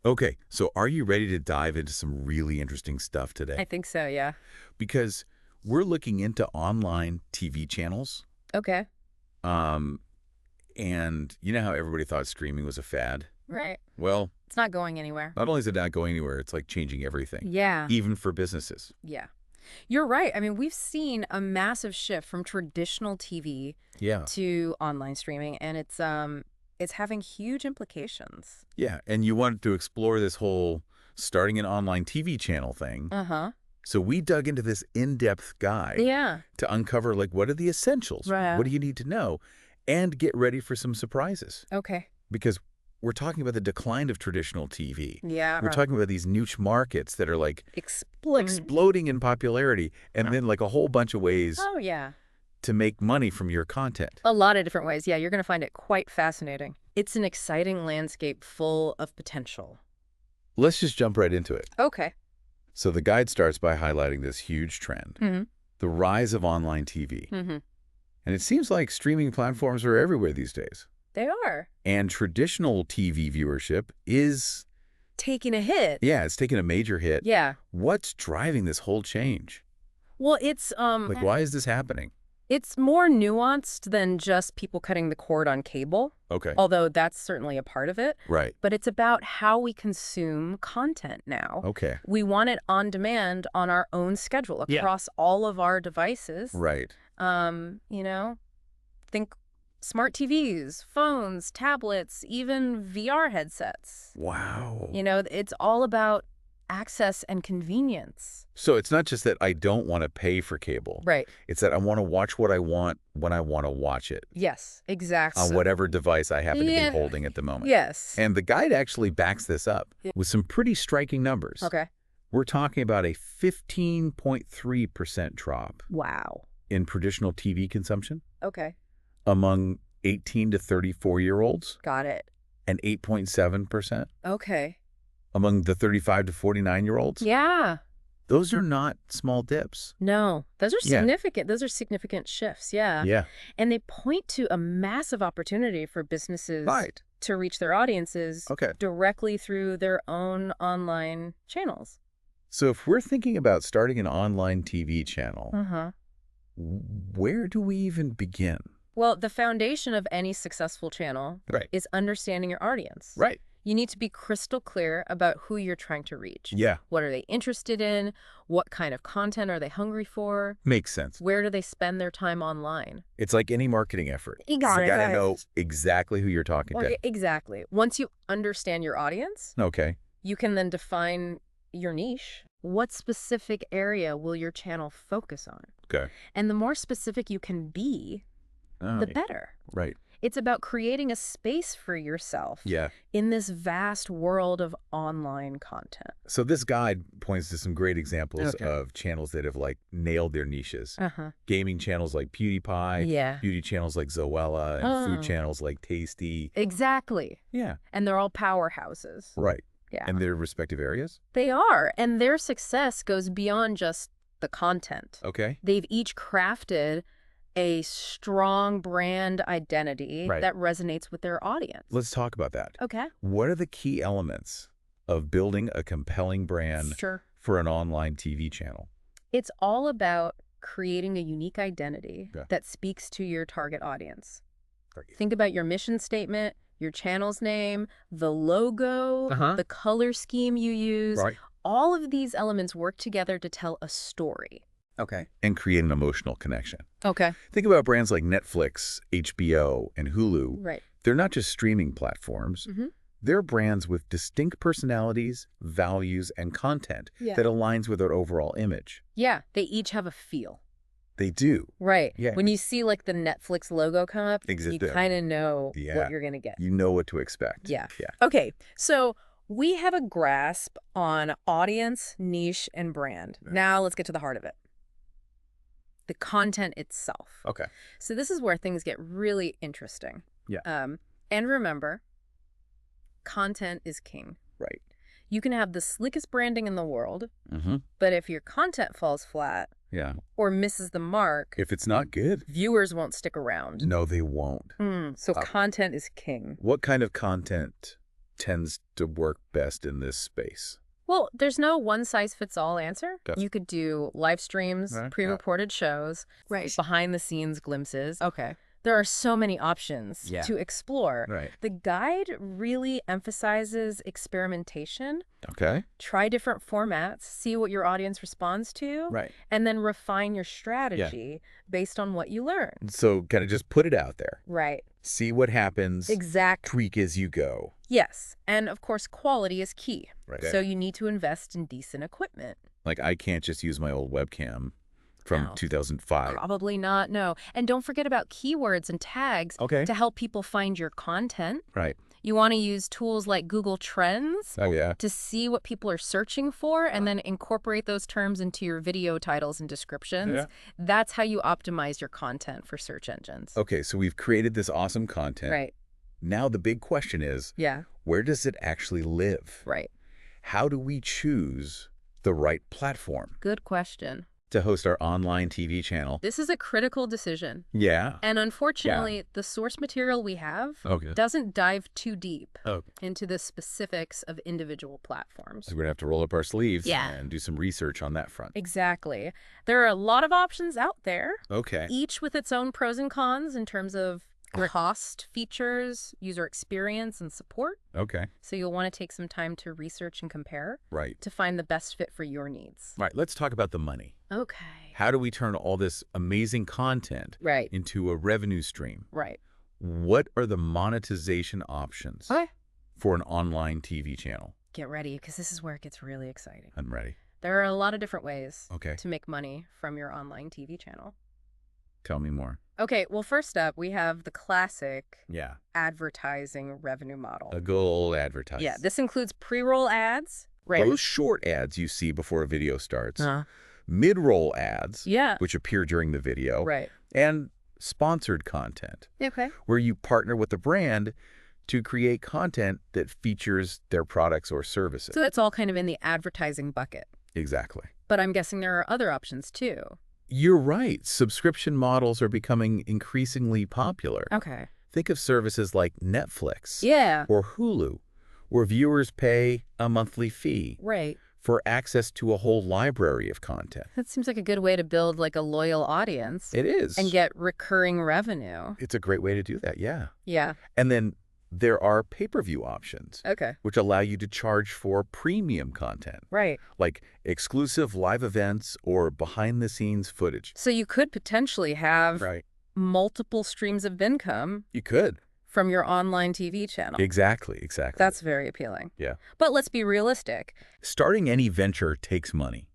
Okay, so are you ready to dive into some really interesting stuff I today? think so, yeah. Because we're looking into online TV channels, Okay. um, and you know how everybody thought streaming was a fad? Right. Well, It's not going anywhere. not only is it not going anywhere, it's like changing everything, Yeah. even for businesses. Yeah. You're right. I mean, we've seen a massive shift from traditional TV Yeah. to online streaming, and it's having huge implications. Yeah, and you wanted to explore this whole starting an online TV channel thing. Uh-huh. So we dug into this in-depth guide Yeah. to uncover, like, what are the essentials? Right. What do you need to know? And get ready for some surprises. Okay. Because we're talking about the decline of traditional TV. Yeah. We're talking about these niche markets that are like Explode. exploding in popularity, and then like a whole bunch of ways Oh, yeah. to make money from your content. A lot of different ways. Yeah, you're going to find it quite fascinating. It's an exciting landscape full of potential. Let's just jump right into it. Okay. So the guide starts by highlighting this huge trend, Mm-hmm. the rise of online TV. Mm-hmm. And it seems like streaming platforms are everywhere these days. They are. And traditional TV viewership is, Taking a hit. yeah, it's taken a major hit. Yeah. What's driving this whole change? Well, it's Like, why is this happening? it's more nuanced than just people cutting the cord on cable, Okay. although that's certainly a part of it. Right. But it's about how we consume content now. Okay. We want it on demand on our own schedule Yeah. across all of our devices. Right. You know, think smart TVs, phones, tablets, even VR headsets. Wow. You know, it's all about access and convenience. So it's not just that I don't want to pay for cable. Right. It's that I want to watch what I want when I want to watch it Yes, exactly. on whatever device I happen to Yeah. be holding at the moment. Yes. And the guide actually backs this up Yeah. with some pretty striking numbers. Okay. We're talking about a 15.3% drop Wow. in traditional TV consumption Okay. among 18 to 34-year-olds Got it. and 8.7% Okay. among the 35 to 49-year-olds. Yeah. Those are not small dips. No, those are Yeah. significant. Those are significant shifts. Yeah. Yeah. And they point to a massive opportunity for businesses Right. to reach their audiences Okay. directly through their own online channels. So if we're thinking about starting an online TV channel, Uh-huh. where do we even begin? Well, the foundation of any successful channel Right. is understanding your audience. Right. You need to be crystal clear about who you're trying to reach. Yeah. What are they interested in? What kind of content are they hungry for? Makes sense. Where do they spend their time online? It's like any marketing effort. You Exactly. got to know exactly who you're talking to. Exactly. Once you understand your audience, Okay. you can then define your niche. What specific area will your channel focus on? Okay. And the more specific you can be, Oh, the better. right. It's about creating a space for yourself Yeah. in this vast world of online content. So this guide points to some great examples Okay. of channels that have like nailed their niches. Uh-huh. Gaming channels like PewDiePie, Yeah. beauty channels like Zoella, and Oh. food channels like Tasty. Exactly. Yeah. And they're all powerhouses. Right. Yeah. And their respective areas. They are. And their success goes beyond just the content. Okay. They've each crafted a strong brand identity Right. that resonates with their audience. Let's talk about that. Okay. What are the key elements of building a compelling brand Sure. for an online TV channel? It's all about creating a unique identity Yeah. that speaks to your target audience. Right. Think about your mission statement, your channel's name, the logo, Uh-huh. the color scheme you use. Right. All of these elements work together to tell a story. Okay. And create an emotional connection. Okay. Think about brands like Netflix, HBO, and Hulu. Right. They're not just streaming platforms. Mm-hmm. They're brands with distinct personalities, values, and content Yeah. that aligns with their overall image. Yeah, they each have a feel. They do. Right. Yeah. When you see like the Netflix logo come up, you Exactly. kind of know Yeah. what you're going to get. You know what to expect. Yeah. Yeah. Okay, so we have a grasp on audience, niche, and brand. Yeah. Now let's get to the heart of it. The content itself. Okay. So this is where things get really interesting. Yeah. And remember, content is king. Right. You can have the slickest branding in the world, Mm-hmm. but if your content falls flat Yeah. or misses the mark, If it's not good, viewers won't stick around. no, they won't. So Uh, content is king. What kind of content tends to work best in this space? Well, there's no one-size-fits-all answer. Yes. You could do live streams, Right. pre-recorded shows, Right. behind-the-scenes glimpses. Okay. There are so many options Yeah. to explore. Right. The guide really emphasizes experimentation. Okay. Try different formats, see what your audience responds to, Right. and then refine your strategy based on what you learn. So kind of just put it out there. Right. See what happens. Exactly. Tweak as you go. Yes. And of course, quality is key. Right. So you need to invest in decent equipment. Like, I can't just use my old webcam from No. 2005. Probably not, no. And don't forget about keywords and tags Okay. to help people find your content. Right. You want to use tools like Google Trends Oh, yeah. to see what people are searching for and then incorporate those terms into your video titles and descriptions. Yeah. That's how you optimize your content for search engines. Okay, so we've created this awesome content. Right. Now the big question is, Yeah. where does it actually live? Right. How do we choose the right platform Good question. to host our online TV channel? This is a critical decision. Yeah. And unfortunately, the source material we have Okay. doesn't dive too deep Oh, into the specifics of individual platforms. so we're going to have to roll up our sleeves Yeah. and do some research on that front. Exactly. There are a lot of options out there, Okay. each with its own pros and cons in terms of cost, features, user experience, and support. Okay. So you'll want to take some time to research and compare Right. to find the best fit for your needs. Right. Let's talk about the money. Okay. How do we turn all this amazing content Right. into a revenue stream? Right. What are the monetization options Okay. for an online TV channel? Get ready, because this is where it gets really exciting. I'm ready. There are a lot of different ways Okay. to make money from your online TV channel. Tell me more. Okay, well, first up, we have the classic Yeah. advertising revenue model. A good old advertising. Yeah, this includes pre-roll ads. Right. Those short ads you see before a video starts. Uh, Mid-roll ads, yeah. which appear during the video. Right. And sponsored content, Okay. where you partner with the brand to create content that features their products or services. So that's all kind of in the advertising bucket. Exactly. But I'm guessing there are other options too. You're right. Subscription models are becoming increasingly popular. Okay. Think of services like Netflix Yeah. or Hulu, where viewers pay a monthly fee Right. for access to a whole library of content. That seems like a good way to build like a loyal audience It is. and get recurring revenue. It's a great way to do that, yeah. Yeah. And then there are pay-per-view options, Okay. which allow you to charge for premium content, Right. like exclusive live events or behind-the-scenes footage. So you could potentially have Right. multiple streams of income You could. from your online TV channel. Exactly. That's very appealing. Yeah. But let's be realistic. Starting any venture takes money.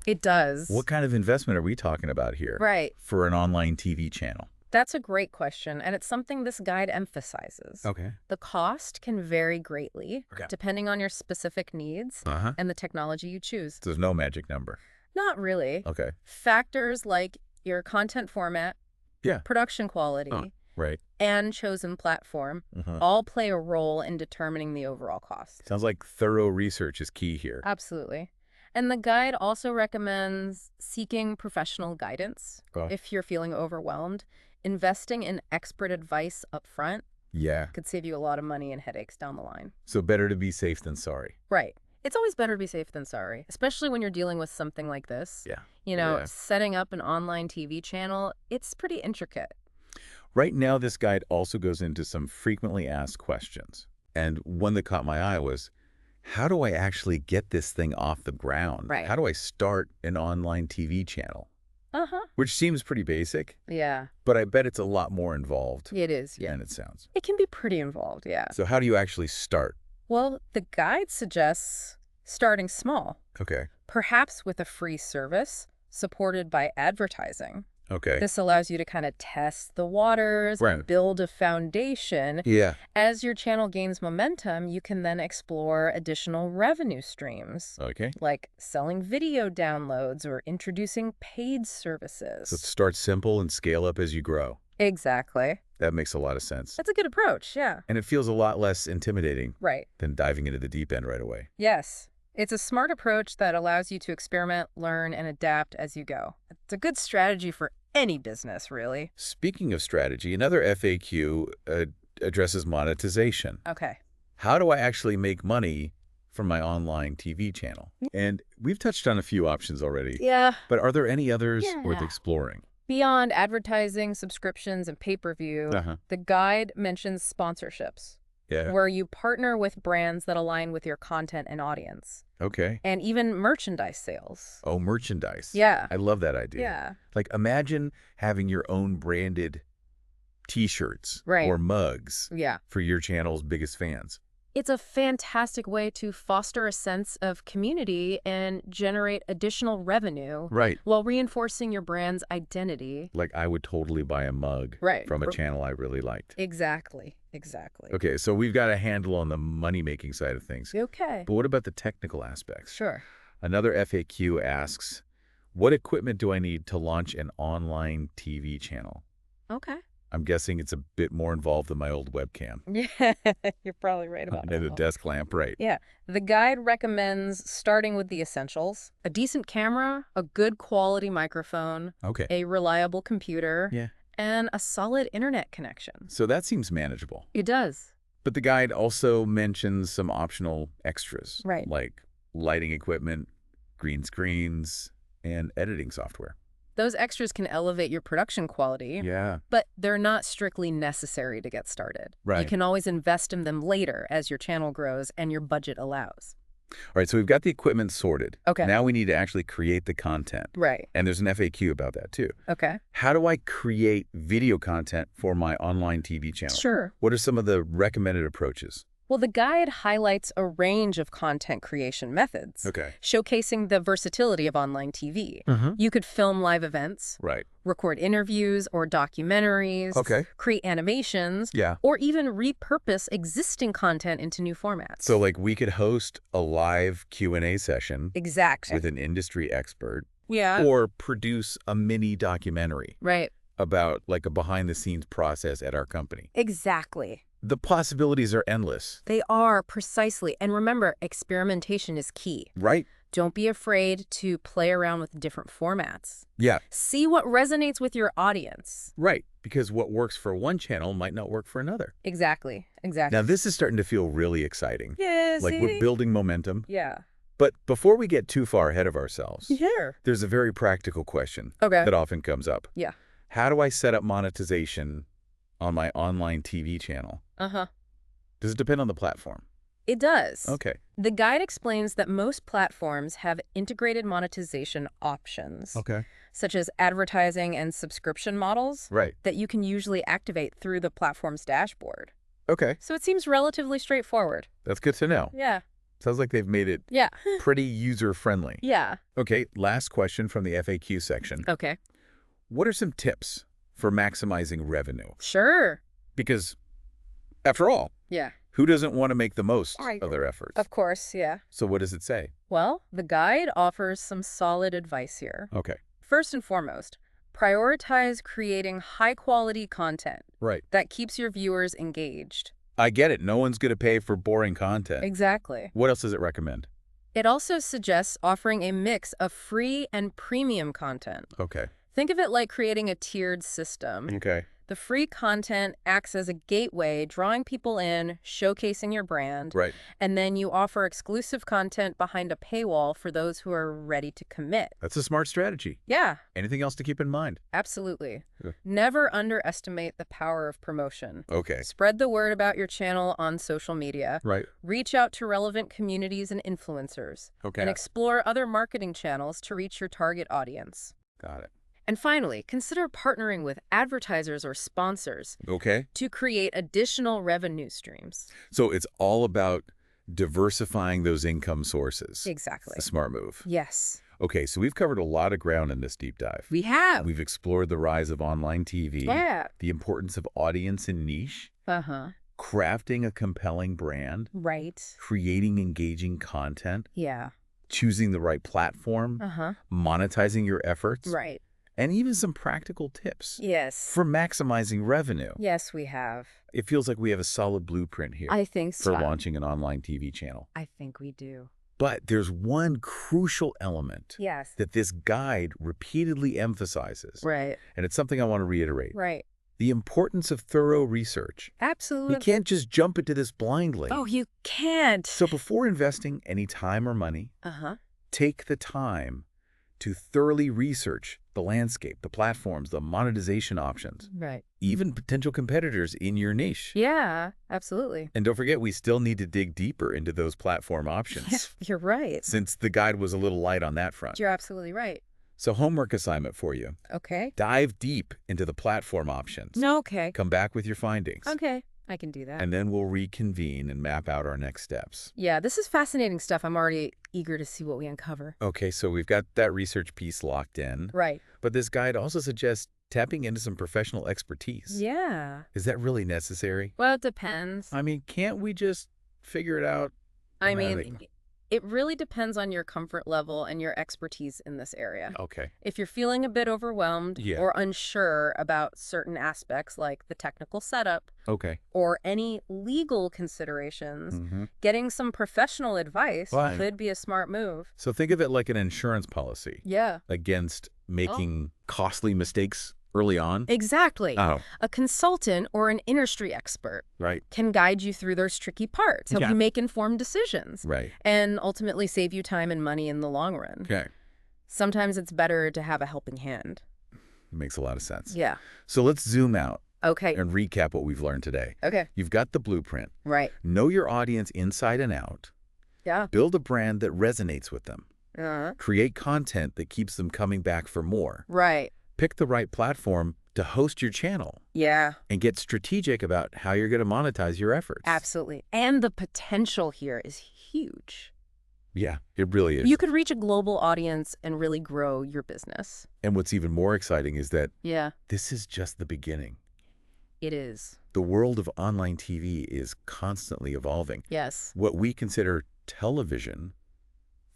It does. What kind of investment are we talking about here Right. for an online TV channel? That's a great question, and it's something this guide emphasizes. Okay. The cost can vary greatly, Okay. depending on your specific needs Uh-huh. and the technology you choose. There's no magic number. Not really. Okay. Factors like your content format, Yeah. production quality, Right. and chosen platform Uh-huh. all play a role in determining the overall cost. Sounds like thorough research is key here. Absolutely. And the guide also recommends seeking professional guidance Okay. if you're feeling overwhelmed. Investing in expert advice up front Yeah. could save you a lot of money and headaches down the line. So better to be safe than sorry. Right. It's always better to be safe than sorry, especially when you're dealing with something like this. Yeah. You know, Yeah. setting up an online TV channel, it's pretty intricate. Right now, this guide also goes into some frequently asked questions. And one that caught my eye was, how do I actually get this thing off the ground? Right. How do I start an online TV channel? Uh-huh. Which seems pretty basic, Yeah, but I bet it's a lot more involved it is. Yeah. than it sounds. It can be pretty involved, yeah. So how do you actually start? Well, the guide suggests starting small, Okay. perhaps with a free service supported by advertising. Okay. This allows you to kind of test the waters, Right. build a foundation. Yeah. As your channel gains momentum, you can then explore additional revenue streams, Okay. like selling video downloads or introducing paid services. So start simple and scale up as you grow. Exactly. That makes a lot of sense. That's a good approach, yeah. And it feels a lot less intimidating Right. than diving into the deep end right away. Yes. It's a smart approach that allows you to experiment, learn, and adapt as you go. It's a good strategy for any business, really. Speaking of strategy, another FAQ addresses monetization. Okay. how do I actually make money from my online TV channel? And we've touched on a few options already. Yeah. But are there any others worth Yeah. exploring? Beyond advertising, subscriptions, and pay-per-view, Uh-huh. the guide mentions sponsorships, Yeah. where you partner with brands that align with your content and audience, Okay. and even merchandise sales. Oh, merchandise. Yeah. I love that idea. Yeah. Like, imagine having your own branded T-shirts Right. or mugs Yeah. for your channel's biggest fans. It's a fantastic way to foster a sense of community and generate additional revenue Right. while reinforcing your brand's identity. Like, I would totally buy a mug Right. from a channel I really liked. Exactly. Exactly. Okay, so we've got a handle on the money-making side of things. Okay. But what about the technical aspects? Sure. Another FAQ asks, what equipment do I need to launch an online TV channel? Okay. I'm guessing it's a bit more involved than my old webcam. Yeah, you're probably right about And a that. desk lamp, right? Yeah. The guide recommends starting with the essentials: a decent camera, a good quality microphone, Okay. a reliable computer, Yeah. and a solid internet connection. So that seems manageable. It does. But the guide also mentions some optional extras. Right. Like lighting equipment, green screens, and editing software. Those extras can elevate your production quality, Yeah. but they're not strictly necessary to get started. You Right. can always invest in them later as your channel grows and your budget allows. All right, so we've got the equipment sorted. Okay. Now we need to actually create the content. Right. And there's an FAQ about that too. Okay. How do I create video content for my online TV channel? Sure. What are some of the recommended approaches? Well, the guide highlights a range of content creation methods, Okay. showcasing the versatility of online TV. Mm-hmm. You could film live events, Right. record interviews or documentaries, Okay. create animations, Yeah. or even repurpose existing content into new formats. So like we could host a live Q&A session Exactly. with an industry expert Yeah. or produce a mini documentary Right. about like a behind-the-scenes process at our company. Exactly. The possibilities are endless, They are, precisely. And remember, experimentation is key. right? Don't be afraid to play around with different formats. Yeah, See what resonates with your audience. right. Because what works for one channel might not work for another. Exactly. Exactly. Now, this is starting to feel really exciting. Yeah, Like we're building momentum. Yeah. But before we get too far ahead of ourselves, Sure. there's a very practical question Okay. that often comes up. Yeah. How do I set up monetization on my online TV channel? Uh-huh. Does it depend on the platform? It does. Okay. The guide explains that most platforms have integrated monetization options, Okay. such as advertising and subscription models, Right. that you can usually activate through the platform's dashboard. Okay. So it seems relatively straightforward. That's good to know. Yeah. Sounds like they've made it Yeah. pretty user-friendly. Yeah. Okay, last question from the FAQ section. Okay. What are some tips for maximizing revenue? Sure. Because, after all, Yeah. who doesn't want to make the most Right. of their efforts? Of course, yeah. So what does it say? Well, the guide offers some solid advice here. Okay. First and foremost, prioritize creating high-quality content Right. that keeps your viewers engaged. I get it. No one's going to pay for boring content. Exactly. What else does it recommend? It also suggests offering a mix of free and premium content. Okay. Think of it like creating a tiered system. Okay. The free content acts as a gateway, drawing people in, showcasing your brand, Right. and then you offer exclusive content behind a paywall for those who are ready to commit. That's a smart strategy. Yeah, Anything else to keep in mind? absolutely. Yeah. Never underestimate the power of promotion. Okay. Spread the word about your channel on social media. Right. Reach out to relevant communities and influencers. Okay. And explore other marketing channels to reach your target audience. Got it. And finally, consider partnering with advertisers or sponsors Okay. to create additional revenue streams. So it's all about diversifying those income sources. Exactly. A smart move. Yes. Okay, so we've covered a lot of ground in this deep dive. We have. We've explored the rise of online TV, Yeah. the importance of audience and niche, Uh-huh. crafting a compelling brand, Right. creating engaging content, Yeah. choosing the right platform, Uh-huh. monetizing your efforts, Right. and even some practical tips Yes. for maximizing revenue. Yes, we have. It feels like we have a solid blueprint here I think for so. launching an online TV channel. I think we do. But there's one crucial element Yes. that this guide repeatedly emphasizes, Right. and it's something I want to reiterate. Right. the importance of thorough research. You Absolutely. can't just jump into this blindly. Oh, you can't. So before investing any time or money, Uh-huh. take the time to thoroughly research the landscape, the platforms, the monetization options, Right. even potential competitors in your niche. Yeah, absolutely. And don't forget, we still need to dig deeper into those platform Yeah, options, you're right. since the guide was a little light on that front. You're absolutely right. So homework assignment for you. Okay. Dive deep into the platform options. No, okay. Come back with your findings. Okay, I can do that. And then we'll reconvene and map out our next steps. Yeah, this is fascinating stuff. I'm already eager to see what we uncover. Okay, so we've got that research piece locked in. Right. But this guide also suggests tapping into some professional expertise. Yeah. Is that really necessary? Well, it depends. I mean, can't we just figure it out? I I'm mean, having- it really depends on your comfort level and your expertise in this area. Okay. If you're feeling a bit overwhelmed Yeah. or unsure about certain aspects like the technical setup Okay. or any legal considerations, Mm-hmm. getting some professional advice Fine. could be a smart move. So think of it like an insurance policy Yeah. against making costly mistakes early on. Exactly. Oh, A consultant or an industry expert right. can guide you through those tricky parts, help Yeah. you make informed decisions, Right. and ultimately save you time and money in the long run. Okay. Sometimes it's better to have a helping hand. Makes a lot of sense. Yeah. So let's zoom out Okay. and recap what we've learned today. Okay. You've got the blueprint. Right. Know your audience inside and out. Yeah. Build a brand that resonates with them. Uh-huh. Create content that keeps them coming back for more. Right. Pick the right platform to host your channel. Yeah. And get strategic about how you're going to monetize your efforts. Absolutely. And the potential here is huge. Yeah, it really is. You could reach a global audience and really grow your business. And what's even more exciting is that Yeah, this is just the beginning. it is. The world of online TV is constantly evolving. Yes. What we consider television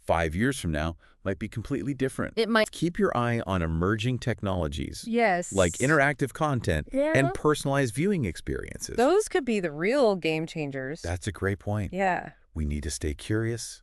5 years from now might be completely different. It might. Keep your eye on emerging technologies Yes. like interactive content Yeah. and personalized viewing experiences. Those could be the real game changers. That's a great point. Yeah. We need to stay curious,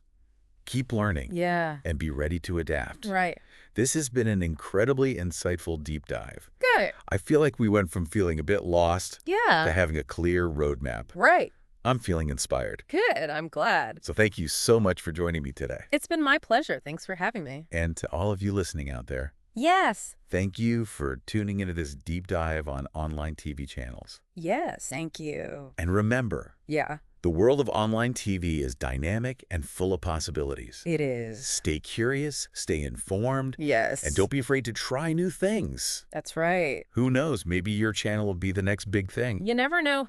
keep learning, Yeah. and be ready to adapt. Right. This has been an incredibly insightful deep dive. Good. I feel like we went from feeling a bit lost to Yeah. having a clear roadmap. Right. I'm feeling inspired. Good. I'm glad. So thank you so much for joining me today. It's been my pleasure. Thanks for having me. And to all of you listening out there, Yes. thank you for tuning into this deep dive on online TV channels. Yes. Thank you. And remember, Yeah. the world of online TV is dynamic and full of possibilities. It is. Stay curious, stay informed, Yes. and don't be afraid to try new things. That's right. Who knows, maybe your channel will be the next big thing. You never know.